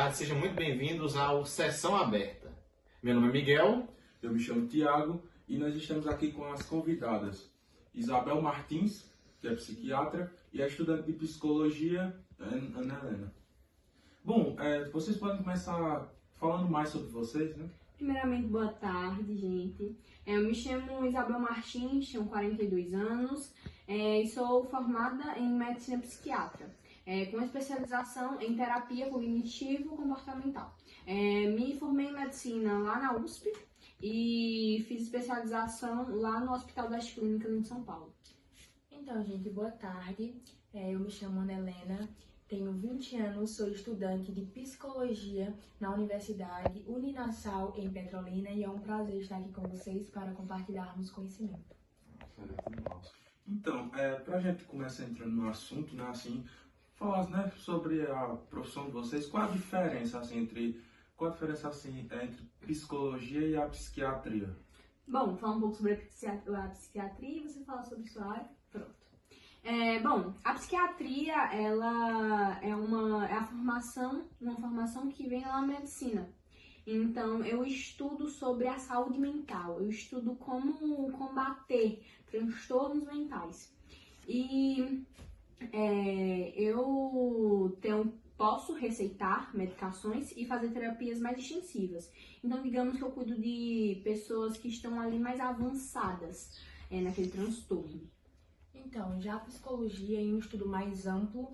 tarde, sejam muito bem-vindos ao Sessão Aberta. Meu nome é Miguel. Eu me chamo Tiago e nós estamos aqui com as convidadas Isabel Martins, que é psiquiatra, e a estudante de psicologia, Ana Helena. Bom, vocês podem começar falando mais sobre vocês, né? Primeiramente, boa tarde, gente. Eu me chamo Isabel Martins, tenho 42 anos e sou formada em medicina psiquiatra, com especialização em terapia cognitivo-comportamental. Me formei em medicina lá na USP e fiz especialização lá no Hospital das Clínicas em São Paulo. Então, gente, boa tarde. Eu me chamo Ana Helena, tenho 20 anos, sou estudante de psicologia na Universidade Uninasal em Petrolina e é um prazer estar aqui com vocês para compartilharmos conhecimento. Então, para a gente começar entrando no assunto, né, assim, falar, né, sobre a profissão de vocês, qual a diferença assim, entre psicologia e a psiquiatria? Bom, falar um pouco sobre a psiquiatria e você falar sobre sua área. Pronto. Bom, a psiquiatria, ela é uma formação que vem da medicina. Então, eu estudo sobre a saúde mental, eu estudo como combater transtornos mentais. E posso receitar medicações e fazer terapias mais extensivas. Então, digamos que eu cuido de pessoas que estão ali mais avançadas naquele transtorno. Então, já a psicologia, em um estudo mais amplo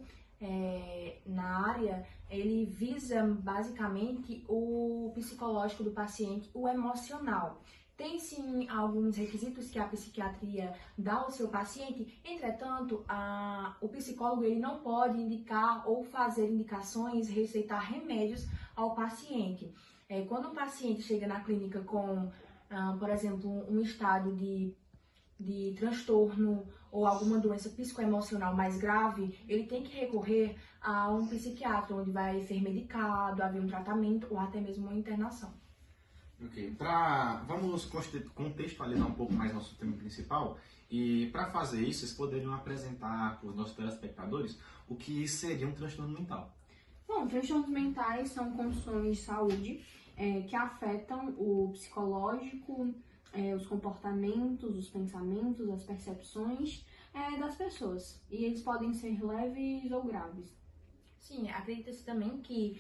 na área, ele visa basicamente o psicológico do paciente, o emocional. Tem sim alguns requisitos que a psiquiatria dá ao seu paciente, entretanto, o psicólogo ele não pode indicar ou fazer indicações, receitar remédios ao paciente. Quando o paciente chega na clínica com, por exemplo, um estado de transtorno ou alguma doença psicoemocional mais grave, ele tem que recorrer a um psiquiatra, onde vai ser medicado, haver um tratamento ou até mesmo uma internação. Ok, vamos contextualizar um pouco mais nosso tema principal e para fazer isso, vocês poderiam apresentar para os nossos telespectadores o que seria um transtorno mental. Bom, transtornos mentais são condições de saúde que afetam o psicológico, os comportamentos, os pensamentos, as percepções das pessoas. E eles podem ser leves ou graves. Sim, acredita-se também que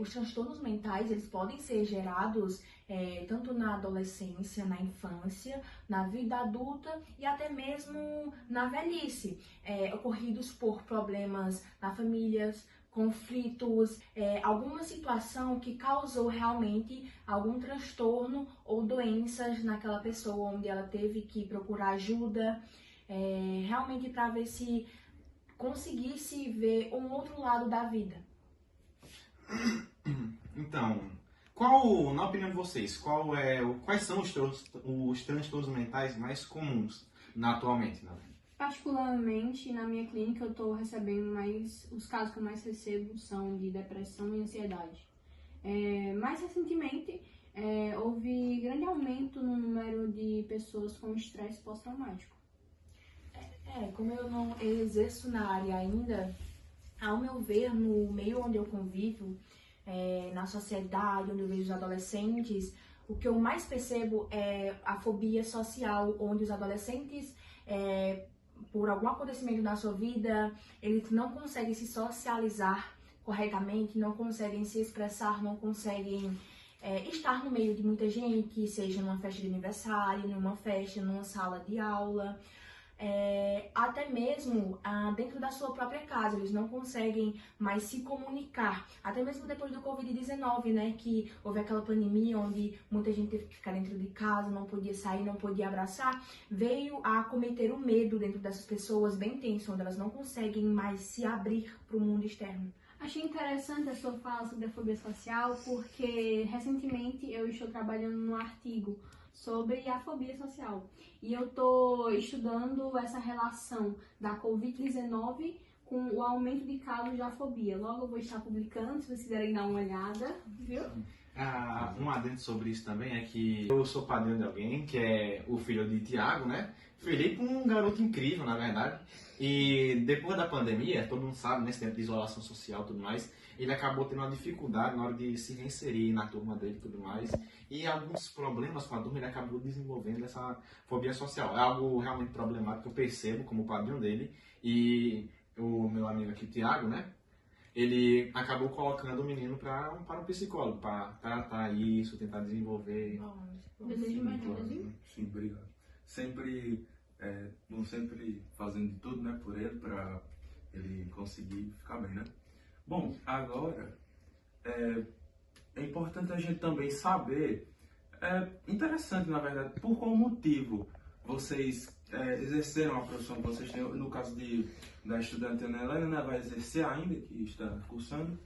os transtornos mentais eles podem ser gerados tanto na adolescência, na infância, na vida adulta e até mesmo na velhice, ocorridos por problemas na família, conflitos, alguma situação que causou realmente algum transtorno ou doenças naquela pessoa, onde ela teve que procurar ajuda, realmente para ver se conseguisse ver um outro lado da vida. Então, na opinião de vocês, quais são os transtornos mentais mais comuns atualmente? Particularmente, na minha clínica, eu estou recebendo os casos que eu mais recebo são de depressão e ansiedade. Mais recentemente, houve grande aumento no número de pessoas com estresse pós-traumático. Como eu não exerço na área ainda, ao meu ver, no meio onde eu convivo, na sociedade, onde eu vejo os adolescentes, o que eu mais percebo é a fobia social, onde os adolescentes, por algum acontecimento na sua vida, eles não conseguem se socializar corretamente, não conseguem se expressar, não conseguem estar no meio de muita gente, seja numa festa de aniversário, numa festa, numa sala de aula. Até mesmo dentro da sua própria casa, eles não conseguem mais se comunicar, até mesmo depois do Covid-19, né, que houve aquela pandemia onde muita gente teve que ficar dentro de casa, não podia sair, não podia abraçar, veio a cometer o medo dentro dessas pessoas bem tenso, onde elas não conseguem mais se abrir para o mundo externo. Achei interessante a sua fala sobre a fobia social, porque recentemente eu estou trabalhando num artigo sobre a fobia social. E eu estou estudando essa relação da Covid-19 com o aumento de casos de fobia. Logo eu vou estar publicando, se vocês quiserem dar uma olhada, viu? Um adendo sobre isso também é que eu sou padrinho de alguém, que é o filho de Tiago, né? Felipe é um garoto incrível, na verdade. E depois da pandemia, todo mundo sabe, nesse tempo de isolação social e tudo mais, ele acabou tendo uma dificuldade na hora de se reinserir na turma dele e tudo mais. E alguns problemas com a turma, ele acabou desenvolvendo essa fobia social. É algo realmente problemático que eu percebo como padrinho dele. E o meu amigo aqui, Thiago, né? Ele acabou colocando o menino para um psicólogo, para tratar isso, tentar desenvolver. Desejo melhoras, viu? Sim, obrigado. Sempre, sempre fazendo de tudo, né, por ele, para ele conseguir ficar bem, né? Bom, agora é importante a gente também saber, interessante na verdade, por qual motivo vocês exerceram a profissão que vocês têm, no caso da estudante Ana Helena, né, vai exercer ainda, que está cursando.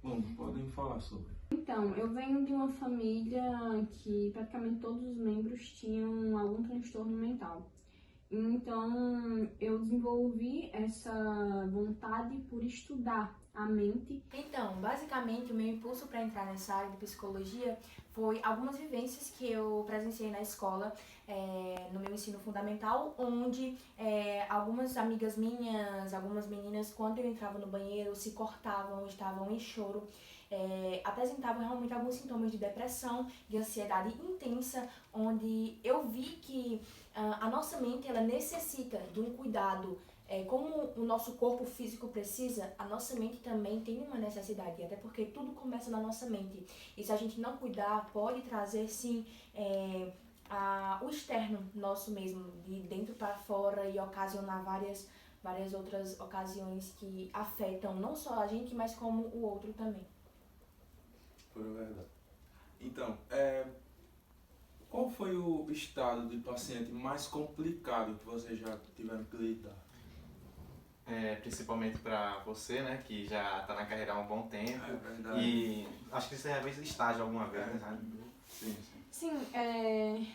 Bom, podem falar sobre. Então, eu venho de uma família que praticamente todos os membros tinham algum transtorno mental. Então, eu desenvolvi essa vontade por estudar a mente. Então, basicamente, o meu impulso para entrar nessa área de psicologia foi algumas vivências que eu presenciei na escola, no meu ensino fundamental, onde algumas amigas minhas, algumas meninas, quando eu entrava no banheiro, se cortavam, estavam em choro, apresentavam realmente alguns sintomas de depressão, de ansiedade intensa, onde eu vi que a nossa mente ela necessita de um cuidado. Como o nosso corpo físico precisa, a nossa mente também tem uma necessidade, até porque tudo começa na nossa mente. E se a gente não cuidar, pode trazer sim o externo nosso mesmo, de dentro para fora, e ocasionar várias outras ocasiões que afetam não só a gente, mas como o outro também. Por verdade. Então, qual foi o estado de paciente mais complicado que vocês já tiveram que lidar? Principalmente para você, né, que já está na carreira há um bom tempo. É verdade. E acho que você já fez estágio alguma vez, né? Sim. Sim,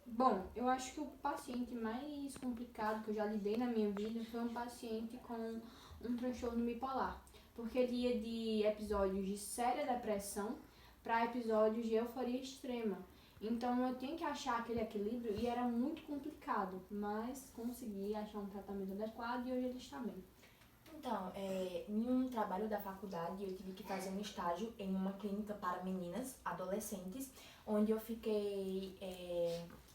bom, eu acho que o paciente mais complicado que eu já lidei na minha vida foi um paciente com um transtorno bipolar. Porque ele ia de episódios de séria depressão para episódios de euforia extrema. Então eu tinha que achar aquele equilíbrio e era muito complicado, mas consegui achar um tratamento adequado e hoje ele está bem. Então, em um trabalho da faculdade, eu tive que fazer um estágio em uma clínica para meninas, adolescentes, onde eu fiquei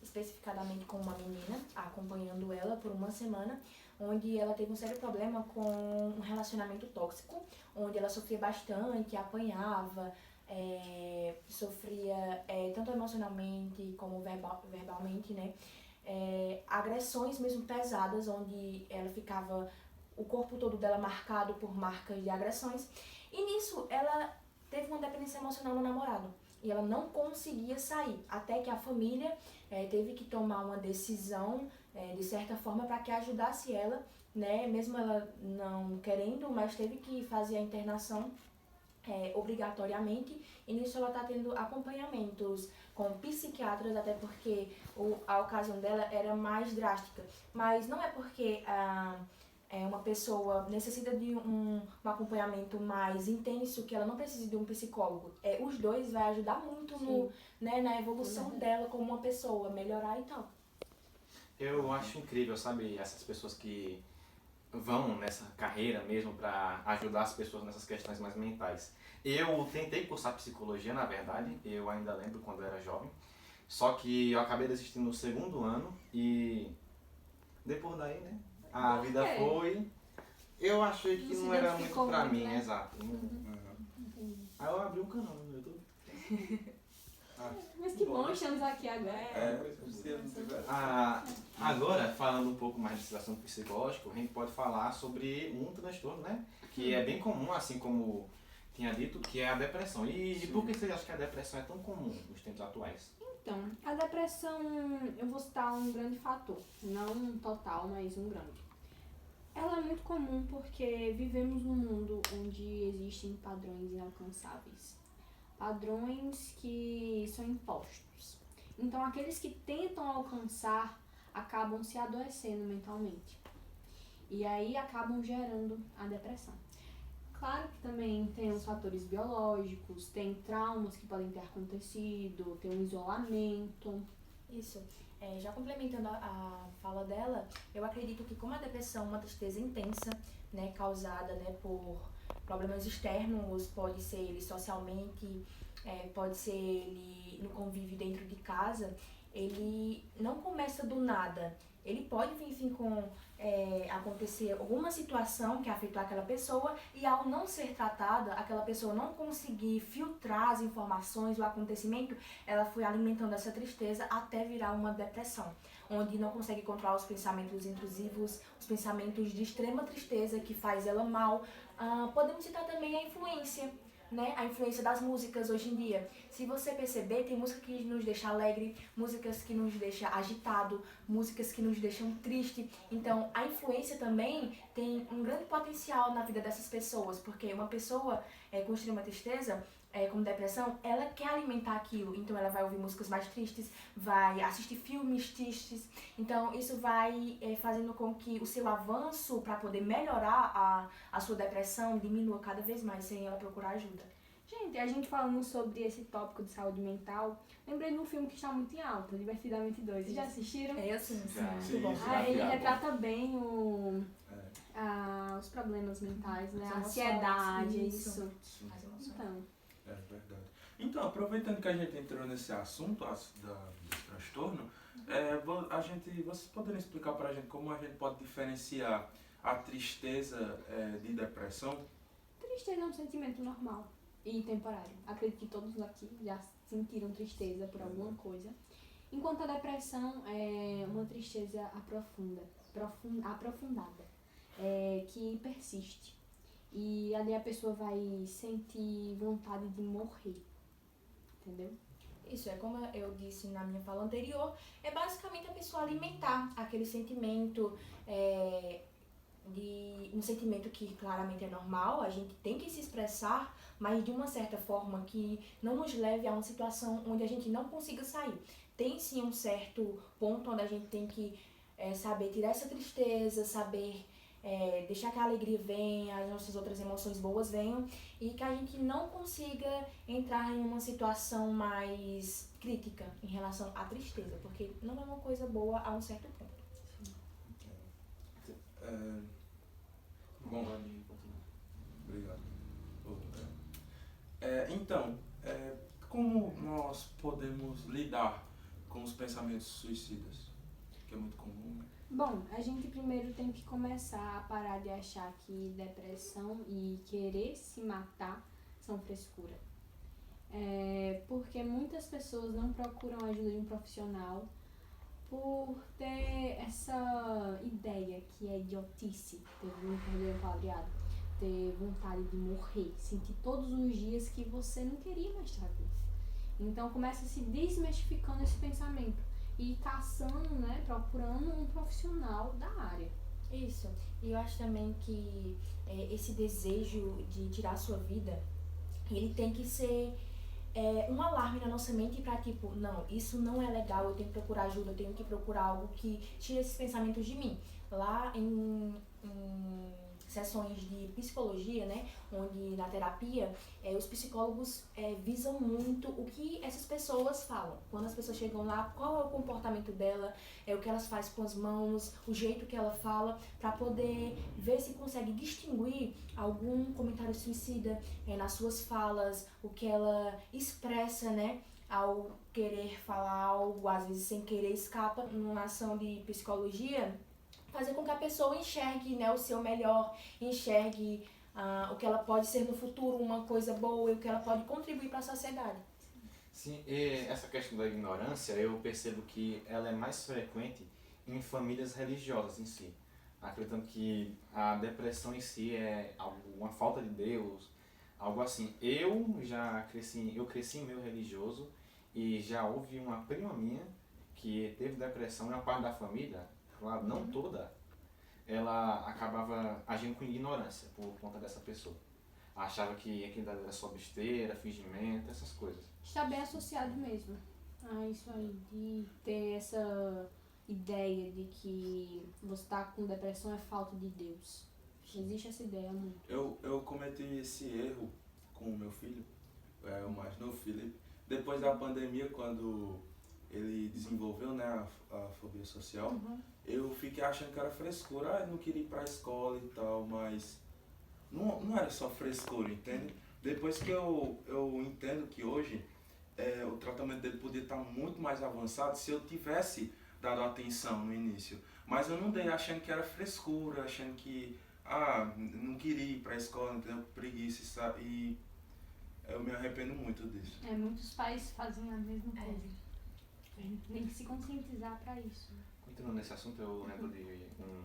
especificadamente com uma menina, acompanhando ela por uma semana, onde ela teve um sério problema com um relacionamento tóxico, onde ela sofria bastante, apanhava, sofria tanto emocionalmente como verbalmente, né? Agressões mesmo pesadas, onde ela ficava, o corpo todo dela marcado por marcas de agressões, e nisso ela teve uma dependência emocional no namorado, e ela não conseguia sair, até que a família teve que tomar uma decisão, de certa forma, para que ajudasse ela, né? Mesmo ela não querendo, mas teve que fazer a internação obrigatoriamente, e nisso ela está tendo acompanhamentos com psiquiatras, até porque a ocasião dela era mais drástica. Mas não é porque uma pessoa necessita de um acompanhamento mais intenso que ela não precisa de um psicólogo. Os dois vai ajudar muito na evolução dela como uma pessoa, melhorar e tal. Eu acho incrível, sabe, essas pessoas que vão nessa carreira mesmo para ajudar as pessoas nessas questões mais mentais. Eu tentei cursar psicologia, na verdade, eu ainda lembro quando eu era jovem, só que eu acabei desistindo no segundo ano e depois daí, né, a vida foi... Eu achei que não era muito pra mim, né? exato. Aí eu abri um canal no YouTube. Mas que bom, estamos aqui agora. Agora, falando um pouco mais desse assunto psicológico, a gente pode falar sobre um transtorno, né? Que é bem comum, assim como tinha dito, que é a depressão. E por que você acha que a depressão é tão comum nos tempos atuais? Então, a depressão, eu vou citar um grande fator, não um total, mas um grande. Ela é muito comum porque vivemos num mundo onde existem padrões inalcançáveis. Padrões que são impostos. Então, aqueles que tentam alcançar acabam se adoecendo mentalmente. E aí acabam gerando a depressão. Claro que também tem os fatores biológicos, tem traumas que podem ter acontecido, tem um isolamento. Isso. Já complementando a fala dela, eu acredito que como a depressão é uma tristeza intensa, né, causada, né, por problemas externos, pode ser ele socialmente, pode ser ele no convívio dentro de casa, ele não começa do nada. Ele pode vir sim com acontecer alguma situação que afetou aquela pessoa e ao não ser tratada, aquela pessoa não conseguir filtrar as informações, o acontecimento, ela foi alimentando essa tristeza até virar uma depressão, onde não consegue controlar os pensamentos intrusivos, os pensamentos de extrema tristeza que faz ela mal. Podemos citar também a influência, né? A influência das músicas hoje em dia. Se você perceber, tem música que nos deixa alegre, músicas que nos deixa agitado, músicas que nos deixam triste. Então, a influência também tem um grande potencial na vida dessas pessoas, porque uma pessoa com extrema tristeza, com depressão, ela quer alimentar aquilo. Então, ela vai ouvir músicas mais tristes, vai assistir filmes tristes. Então, isso vai fazendo com que o seu avanço para poder melhorar a sua depressão diminua cada vez mais, sem ela procurar ajuda. Gente, a gente falando sobre esse tópico de saúde mental, lembrei de um filme que está muito em alta, Divertidamente 2. Vocês já assistiram? Eu sim. Sim, Muito bom. Ele retrata bem os problemas mentais, né? A ansiedade, isso. As emoções. Então, É verdade. Então, aproveitando que a gente entrou nesse assunto do transtorno, vocês poderiam explicar para a gente como a gente pode diferenciar a tristeza de depressão? tristeza é um sentimento normal e temporário. Acredito que todos aqui já sentiram tristeza por alguma coisa. Enquanto a depressão é uma tristeza aprofundada, que persiste. E ali a pessoa vai sentir vontade de morrer, entendeu? Isso, como eu disse na minha fala anterior, é basicamente a pessoa alimentar aquele sentimento, de um sentimento que claramente é normal, a gente tem que se expressar, mas de uma certa forma que não nos leve a uma situação onde a gente não consiga sair. Tem sim um certo ponto onde a gente tem que saber tirar essa tristeza, saber deixar que a alegria venha, as nossas outras emoções boas venham e que a gente não consiga entrar em uma situação mais crítica em relação à tristeza, porque não é uma coisa boa a um certo ponto. Bom, obrigado. Então, como nós podemos lidar com os pensamentos suicidas? Que é muito comum, né? Bom, a gente primeiro tem que começar a parar de achar que depressão e querer se matar são frescura. Porque muitas pessoas não procuram a ajuda de um profissional por ter essa ideia que é idiotice, ter vontade de morrer, sentir todos os dias que você não queria mais estar vivo. Então começa se desmistificando esse pensamento e caçando, né, procurando um profissional da área. Isso, e eu acho também que esse desejo de tirar a sua vida, ele tem que ser um alarme na nossa mente para tipo, não, isso não é legal, eu tenho que procurar ajuda, eu tenho que procurar algo que tire esses pensamentos de mim. Lá em sessões de psicologia, né, onde na terapia, os psicólogos visam muito o que essas pessoas falam. Quando as pessoas chegam lá, qual é o comportamento dela, o que elas fazem com as mãos, o jeito que ela fala, para poder ver se consegue distinguir algum comentário suicida nas suas falas, o que ela expressa, né, ao querer falar algo, às vezes sem querer escapa. Numa ação de psicologia, fazer com que a pessoa enxergue, né, o seu melhor, enxergue o que ela pode ser no futuro, uma coisa boa, e o que ela pode contribuir para a sociedade. Sim, e essa questão da ignorância, eu percebo que ela é mais frequente em famílias religiosas em si, acreditando que a depressão em si é uma falta de Deus, algo assim. Eu cresci em meio religioso e já houve uma prima minha que teve depressão, e uma parte da família, claro, não toda, ela acabava agindo com ignorância por conta dessa pessoa. Achava que aquilo era só besteira, fingimento, essas coisas. Está bem associado mesmo a isso aí, de ter essa ideia de que você está com depressão é falta de Deus. Existe essa ideia muito. Eu cometi esse erro com o meu filho, o mais novo, Felipe, depois da pandemia, quando ele desenvolveu, né, a fobia social, eu fiquei achando que era frescura. Eu não queria ir pra escola e tal, mas não era só frescura, entende? Depois que eu entendo que hoje o tratamento dele podia estar muito mais avançado se eu tivesse dado atenção no início. Mas eu não dei, achando que era frescura, achando que não queria ir pra escola, entendeu? Preguiça, sabe? E eu me arrependo muito disso. Muitos pais fazem a mesma coisa. A gente tem que se conscientizar pra isso. Continuando nesse assunto, eu lembro de um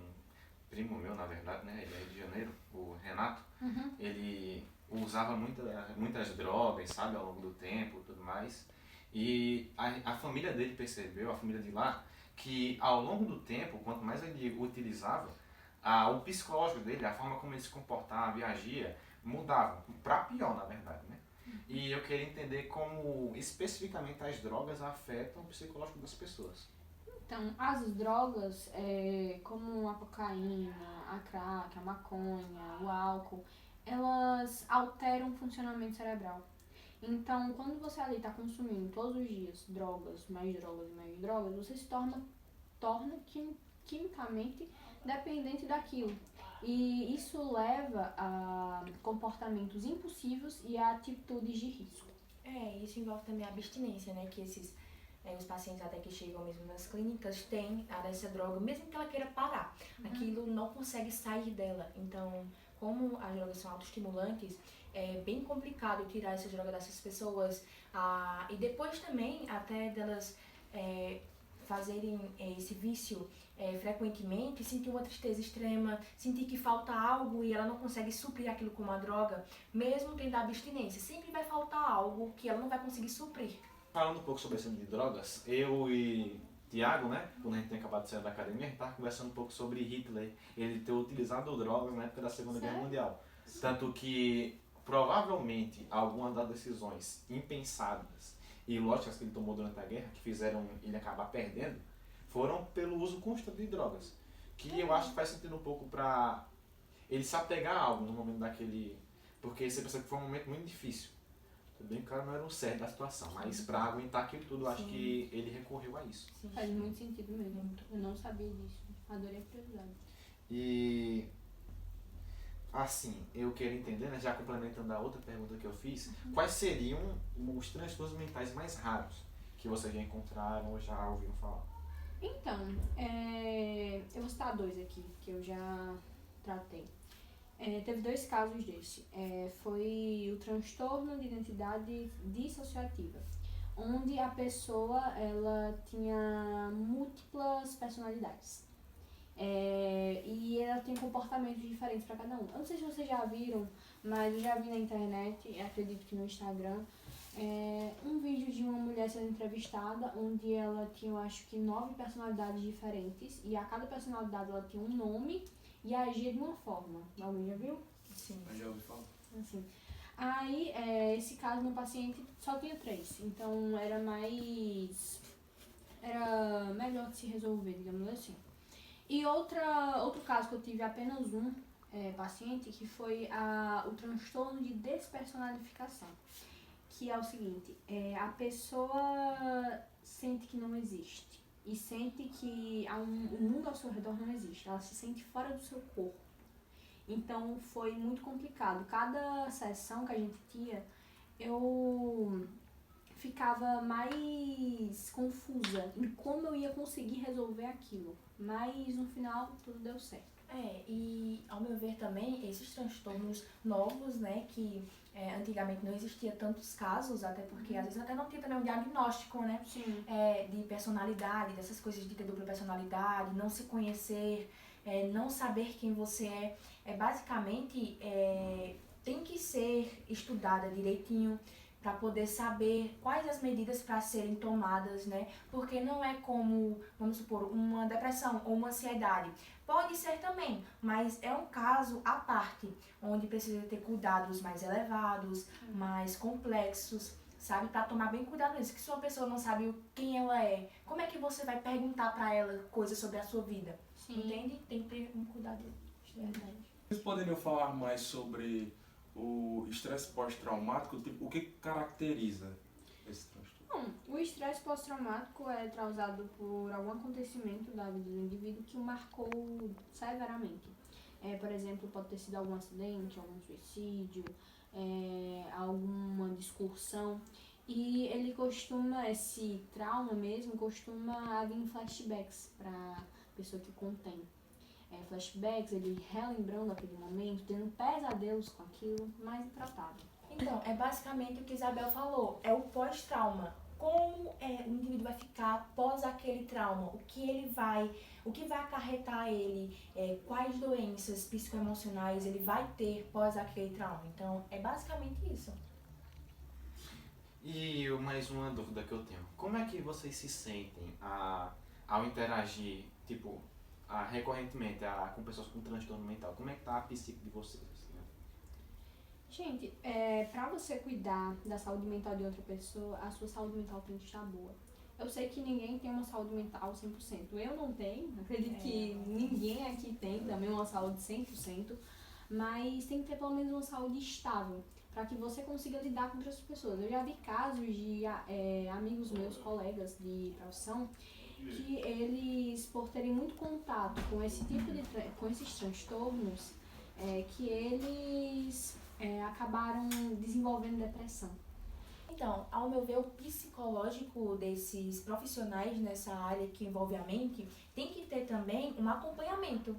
primo meu, na verdade, né? Ele é de Janeiro, o Renato. Ele usava muitas drogas, sabe, ao longo do tempo e tudo mais. E a família dele percebeu, a família de lá, que ao longo do tempo, quanto mais ele utilizava, o psicológico dele, a forma como ele se comportava e agia, mudava. Pra pior, na verdade, né? E eu queria entender como especificamente as drogas afetam o psicológico das pessoas. Então, as drogas, como a cocaína, a crack, a maconha, o álcool, elas alteram o funcionamento cerebral. Então, quando você ali está consumindo todos os dias drogas, mais drogas e mais drogas, você se torna quimicamente dependente daquilo. E isso leva a comportamentos impulsivos e a atitudes de risco. Isso envolve também a abstinência, né? Que os pacientes até que chegam mesmo nas clínicas têm dessa droga, mesmo que ela queira parar. Aquilo não consegue sair dela. Então, como as drogas são autoestimulantes, é bem complicado tirar essa droga dessas pessoas. E depois também, até delas fazerem esse vício frequentemente, sentir uma tristeza extrema, sentir que falta algo e ela não consegue suprir aquilo com uma droga, mesmo tendo a abstinência. Sempre vai faltar algo que ela não vai conseguir suprir. Falando um pouco sobre esse de drogas, eu e Tiago, né, quando a gente tem acabado de sair da academia, a gente estava conversando um pouco sobre Hitler, ele ter utilizado drogas na época da Segunda Guerra Mundial. Tanto que, provavelmente, algumas das decisões impensadas e lógicas que ele tomou durante a guerra, que fizeram ele acabar perdendo, foram pelo uso constante de drogas. Que eu acho que faz sentido um pouco para ele se apegar a algo no momento daquele... Porque você percebe que foi um momento muito difícil. Tudo bem que o cara não era um certo da situação, mas para aguentar aquilo tudo, eu acho que ele recorreu a isso. Faz muito sentido mesmo. Eu não sabia disso. Adorei a curiosidade. E... assim, eu quero entender, né, já complementando a outra pergunta que eu fiz, quais seriam os transtornos mentais mais raros que vocês já encontraram ou já ouviram falar? Então, eu vou citar 2 aqui, que eu já tratei. Teve 2 casos desse. Foi o transtorno de identidade dissociativa, onde a pessoa ela tinha múltiplas personalidades. E ela tem comportamentos diferentes para cada um. Eu não sei se vocês já viram, mas eu já vi na internet, acredito que no Instagram, um vídeo de uma mulher sendo entrevistada, onde ela tinha, eu acho que 9 personalidades diferentes, e a cada personalidade ela tinha um nome e agia de uma forma. Alguém já viu? Sim. Eu já ouvi falar. Assim. Aí, esse caso no paciente só tinha 3, então era melhor de se resolver, digamos assim. E outro caso que eu tive apenas um paciente, que foi o transtorno de despersonalificação, que é o seguinte, a pessoa sente que não existe e sente que o mundo ao seu redor não existe, ela se sente fora do seu corpo. Então foi muito complicado. Cada sessão que a gente tinha, eu ficava mais confusa em como eu ia conseguir resolver aquilo. Mas no final tudo deu certo. E ao meu ver também, esses transtornos novos, né, que antigamente não existia tantos casos, até porque às vezes até não tinha também um diagnóstico, né, Sim. de personalidade, dessas coisas de ter dupla personalidade, não se conhecer, não saber quem você basicamente tem que ser estudada direitinho para poder saber quais as medidas para serem tomadas, né? Porque não é como, vamos supor, uma depressão ou uma ansiedade. Pode ser também, mas é um caso à parte, onde precisa ter cuidados mais elevados, mais complexos, sabe? Para tomar bem cuidado nisso. Que se uma pessoa não sabe quem ela é, como é que você vai perguntar para ela coisas sobre a sua vida? Sim. Entende? Tem que ter um cuidado. Vocês poderiam falar mais sobre o estresse pós-traumático? Tipo, o que caracteriza esse transtorno? Bom, o estresse pós-traumático é causado por algum acontecimento da vida do indivíduo que o marcou severamente. Por exemplo, pode ter sido algum acidente, algum suicídio, alguma discussão. E ele esse trauma mesmo, costuma vir em flashbacks para a pessoa que contém. Flashbacks, ele relembrando aquele momento, tendo pesadelos com aquilo, mas intratável. Então, é basicamente o que Isabel falou, é o pós-trauma. Como o indivíduo vai ficar após aquele trauma, o que vai acarretar ele, quais doenças psicoemocionais ele vai ter pós aquele trauma. Então, é basicamente isso. E mais uma dúvida que eu tenho. Como é que vocês se sentem ao interagir, tipo, recorrentemente com pessoas com transtorno mental? Como é que tá a psique de vocês? Assim, né? Gente, pra você cuidar da saúde mental de outra pessoa, a sua saúde mental tem que estar boa. Eu sei que ninguém tem uma saúde mental 100%. Eu não tenho, acredito que ninguém aqui tem também uma saúde 100%, mas tem que ter pelo menos uma saúde estável, para que você consiga lidar com outras pessoas. Eu já vi casos de amigos meus, colegas de profissão, que eles, por terem muito contato com esse tipo com esses transtornos, que eles acabaram desenvolvendo depressão. Então, ao meu ver, o psicológico desses profissionais nessa área que envolve a mente tem que ter também um acompanhamento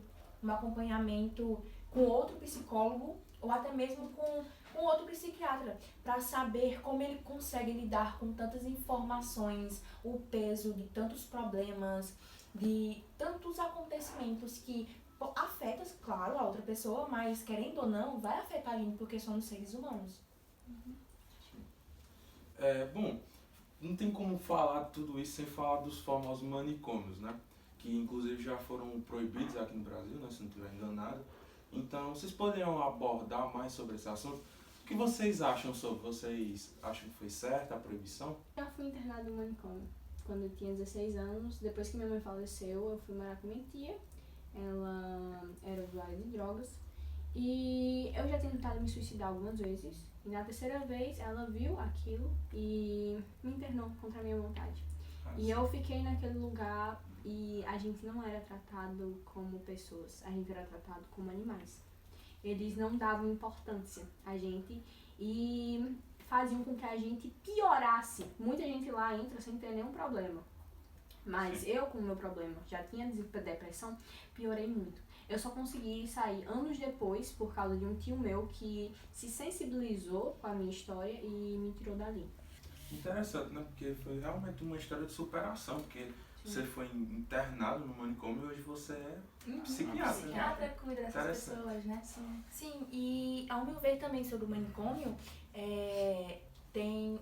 com outro psicólogo ou até mesmo com outro psiquiatra, para saber como ele consegue lidar com tantas informações, o peso de tantos problemas, de tantos acontecimentos que afetam, claro, a outra pessoa, mas querendo ou não, vai afetar a gente porque somos seres humanos. Bom, não tem como falar tudo isso sem falar dos famosos manicômios, né? Que inclusive já foram proibidos aqui no Brasil, né? Se não estiver enganado. Então, vocês poderiam abordar mais sobre esse assunto? O que vocês acham sobre? Vocês acham que foi certa a proibição? Já fui internada no manicômio quando eu tinha 16 anos. Depois que minha mãe faleceu, eu fui morar com minha tia. Ela era usuária de drogas. E eu já tinha tentado me suicidar algumas vezes. E na terceira vez, ela viu aquilo e me internou contra a minha vontade. E eu fiquei naquele lugar e a gente não era tratado como pessoas, a gente era tratado como animais. Eles não davam importância a gente e faziam com que a gente piorasse. Muita gente lá entra sem ter nenhum problema. Mas eu, com o meu problema, já tinha depressão, piorei muito. Eu só consegui sair anos depois por causa de um tio meu que se sensibilizou com a minha história e me tirou dali. Interessante, né? Porque foi realmente uma história de superação, porque você foi internado no manicômio e hoje você é psiquiatra. Psiquiatra cuida dessas pessoas, né? Sim, e ao meu ver também sobre o manicômio, tem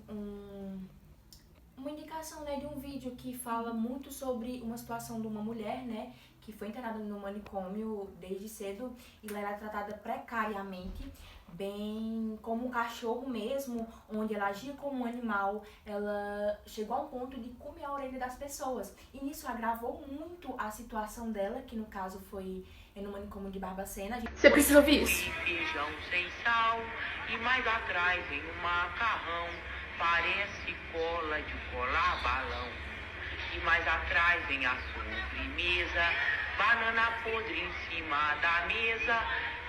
uma indicação, né, de um vídeo que fala muito sobre uma situação de uma mulher, né, que foi internada no manicômio desde cedo e ela era tratada precariamente, bem como um cachorro mesmo, onde ela agia como um animal. Ela chegou a um ponto de comer a orelha das pessoas. E nisso agravou muito a situação dela, que no caso foi no manicômio de Barbacena. Você precisa ouvir isso. Feijão sem sal e mais atrás vem um macarrão, parece cola de colar balão. E mais atrás vem a sobremesa, banana podre em cima da mesa.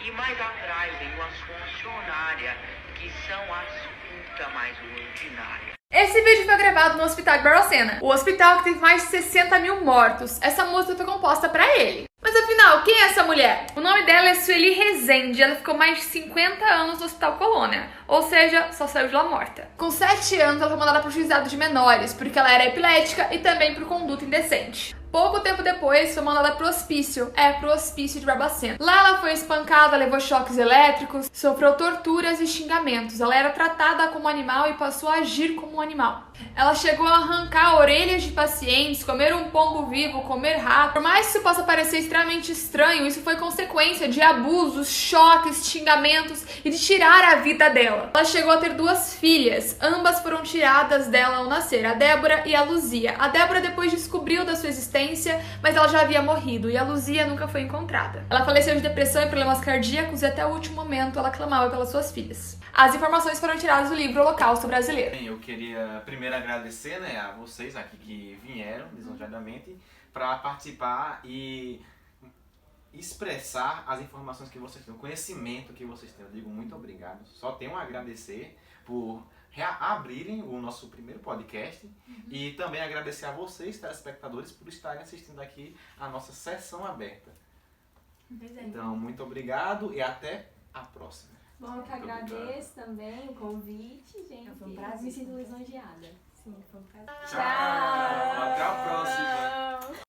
E mais atrás vem umas funcionárias, que são as putas mais ordinárias. Esse vídeo foi gravado no Hospital de Barbacena, o hospital que teve mais de 60 mil mortos. Essa música foi composta pra ele. Mas afinal, quem é essa mulher? O nome dela é Sueli Rezende, ela ficou mais de 50 anos no Hospital Colônia, ou seja, só saiu de lá morta. Com 7 anos, ela foi mandada pro juizado de menores, porque ela era epilética e também por conduta indecente. Pouco tempo depois, foi mandada pro hospício de Barbacena. Lá ela foi espancada, levou choques elétricos, sofreu torturas e xingamentos. Ela era tratada como animal e passou a agir como um animal. Ela chegou a arrancar orelhas de pacientes, comer um pombo vivo, comer rato. Por mais que isso possa parecer extremamente estranho, isso foi consequência de abusos, choques, xingamentos e de tirar a vida dela. Ela chegou a ter 2 filhas, ambas foram tiradas dela ao nascer, a Débora e a Luzia. A Débora depois descobriu da sua existência resistência, mas ela já havia morrido e a Luzia nunca foi encontrada. Ela faleceu de depressão e problemas cardíacos e até o último momento ela clamava pelas suas filhas. As informações foram tiradas do livro Holocausto Brasileiro. Bem, eu queria primeiro agradecer, né, a vocês aqui que vieram, lisonjeadamente, para participar e expressar as informações que vocês têm, o conhecimento que vocês têm. Eu digo muito obrigado. Só tenho a agradecer por abrirem o nosso primeiro podcast e também agradecer a vocês, telespectadores, por estarem assistindo aqui a nossa sessão aberta. Então, muito obrigado e até a próxima. Bom, eu que agradeço também o convite, gente. Foi um prazer. Me sinto lisonjeada. Sim, foi um prazer. Tchau! Até a próxima!